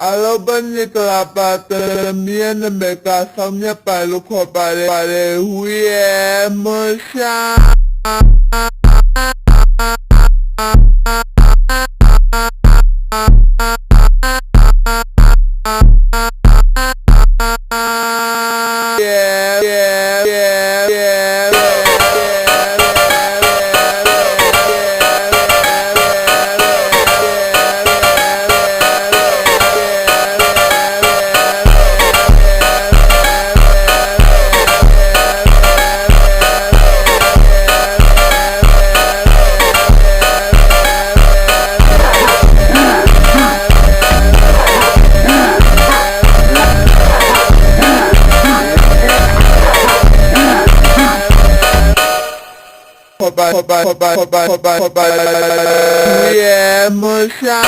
Alobani Kalapata, me and the Mecca, some Yapa look up by the we are Mosha. Yeah, Mosha.